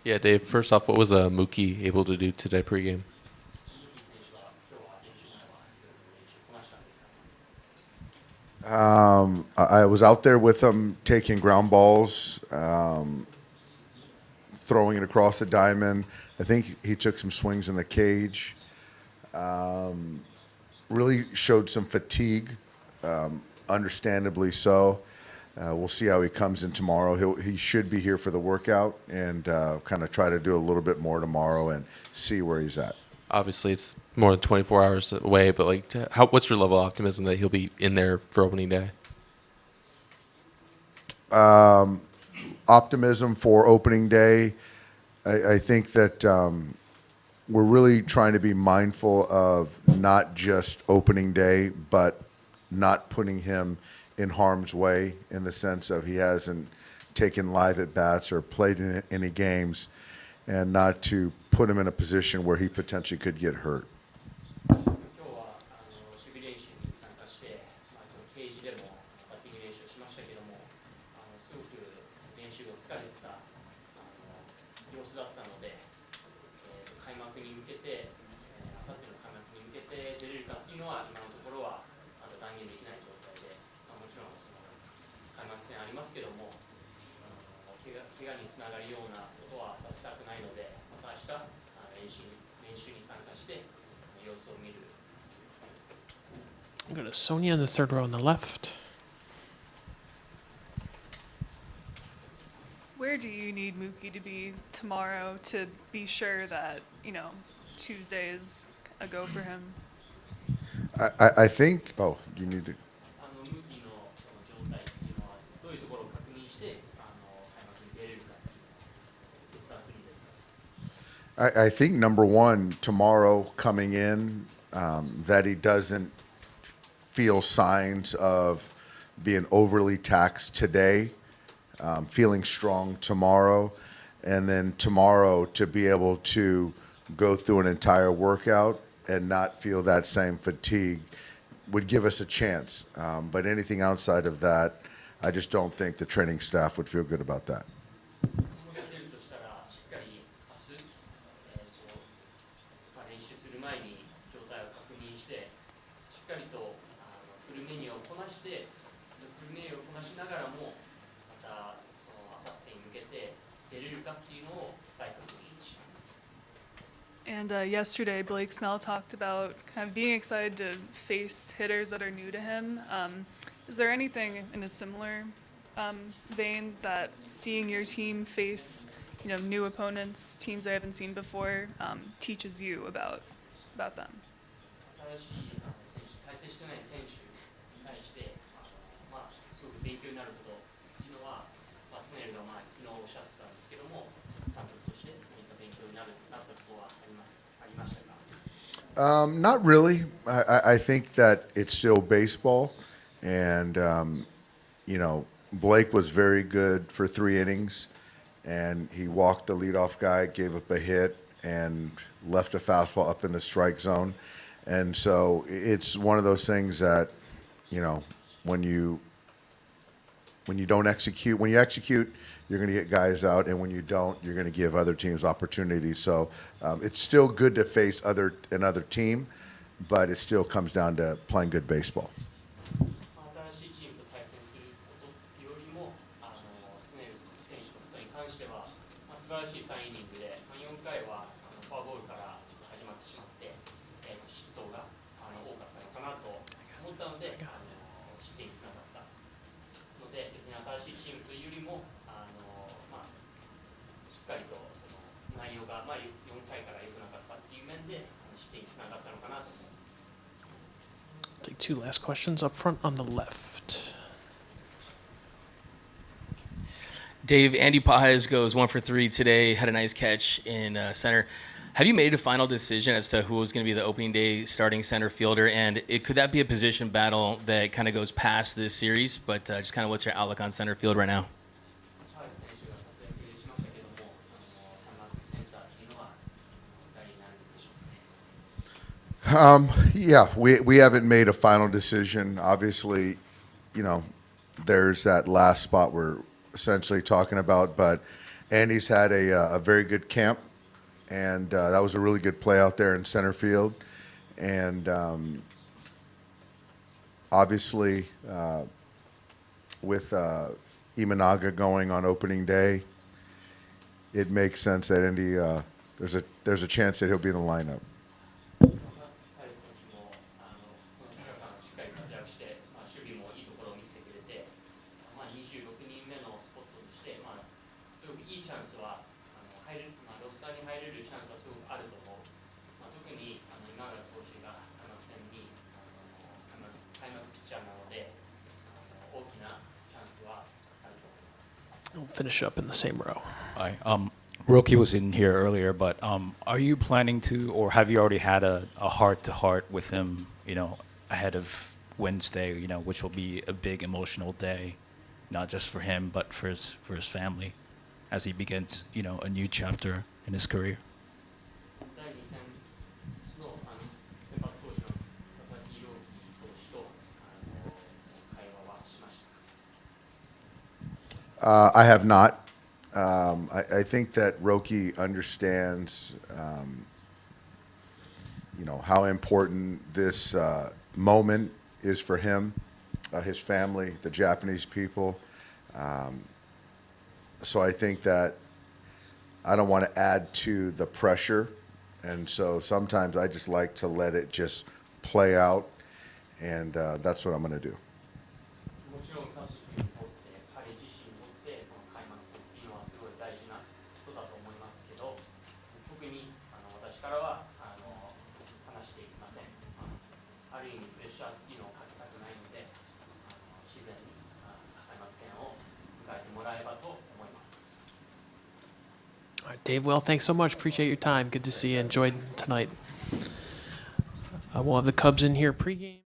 Yeah, Dave, first off, what was Mookie able to do today pregame? I was out there with him taking ground balls, throwing it across the diamond. I think he took some swings in the cage. Really showed some fatigue, understandably so. We'll see how he comes in tomorrow. He should be here for the workout and kind of try to do a little bit more tomorrow and see where he's at. Obviously, it's more than 24 hours away, but like, what's your level of optimism that he'll be in there for opening day? Optimism for opening day. I think that we're really trying to be mindful of not just opening day, but not putting him in harm's way in the sense of he hasn't taken live at bats or played in any games, and not to put him in a position where he potentially could get hurt. 今日は試合練習を疲れてた様子だったので、開幕に向けて朝っていうのを開幕に向けて出れるかっていうのは今のところは残念できない状態で、もちろん開幕戦ありますけども、怪我につながるようなことはさせたくないので、また明日練習に参加して様子を見る。Where do you need Mookie to be tomorrow to be sure that, Tuesday is a go for him? I think. Oh, you need to. ムーキーの状態っていうのはどういうところを確認して、開幕に出れるかっていうベスト3ですか？ I think number one tomorrow coming in, that he doesn't feel signs of being overly taxed today, feeling strong tomorrow, and then tomorrow to be able to go through an entire workout and not feel that same fatigue would give us a chance. But anything outside of that, I just don't think the training staff would feel good about that. もしも出るとしたら、しっかり練習する前に状態を確認して、しっかりとフルメニューをこなして、フルメニューをこなしながらも、またその朝ってに向けて出れるかっていうのを再確認します。And yesterday, Blake Snell talked about kind of being excited to face hitters that are new to him. Is there anything in a similar vein that seeing your team face, new opponents, teams they haven't seen before, teaches you about them? 新しい選手に対してしてない選手に対して、すごく勉強になることっていうのは、スネルが昨日おっしゃってたんですけども、監督として何か勉強になったことはありましたか？ Not really. I think that it's still baseball, and Blake was very good for 3 innings, and he walked the leadoff guy, gave up a hit, and left a fastball up in the strike zone, and so it's one of those things that when you don't execute, when you execute, you're going to get guys out, and when you don't, you're going to give other teams opportunities. So it's still good to face another team, but it still comes down to playing good baseball. 新しいチームと対戦することよりも、素晴らしい3イニングで、4回はフォアボールから始まってしまって、失投が多かったのかなと思ったので、新しいチームというよりも、しっかりと内容が4回から良くなかったっていう面で、失点につながったのかなと思います。Dave, Andy Pajes goes 1 for 3 today, had a nice catch in center. Have you made a final decision as to who was going to be the opening day starting center fielder? And could that be a position battle that kind of goes past this series? But just kind of what's your outlook on center field right now? チャールズ選手が活躍しましたけども、開幕センターっていうのは誰になるんでしょうかね。 Yeah, we haven't made a final decision. Obviously, there's that last spot we're essentially talking about, but Andy's had a very good camp, and that was a really good play out there in center field. And obviously, with Imanaga going on opening day, it makes sense that Andy, there's a chance that he'll be in the lineup. タイル選手もその日からしっかり活躍して、守備もいいところを見せてくれて、26人目のスポットとして、すごくいいチャンスはロスターに入れるチャンスはすごくあると思う。特に今永投手が開幕戦に開幕ピッチャーなので、大きなチャンスはあると思います。 We'll finish up in the same row. Hi. Roki was in here earlier, but are you planning to, or have you already had a heart-to-heart with him, ahead of Wednesday, which will be a big emotional day, not just for him, but for his family, as he begins, a new chapter in his career? 第2戦の先発投手の佐々木朗希投手と会話はしました。 I have not. I think that Roki understands, how important this moment is for him, his family, the Japanese people. So I think that I don't want to add to the pressure, and so sometimes I just like to let it just play out, and that's what I'm going to do. もちろん、タス君にとって、彼自身にとって、この開幕戦っていうのはすごい大事なことだと思いますけど、特に私からは話していきません。ある意味、プレッシャーっていうのをかけたくないので、自然に開幕戦を迎えてもらえばと思います。 All right, Dave, well, thanks so much. Appreciate your time. Good to see you. Enjoyed tonight. We'll have the Cubs in here pregame.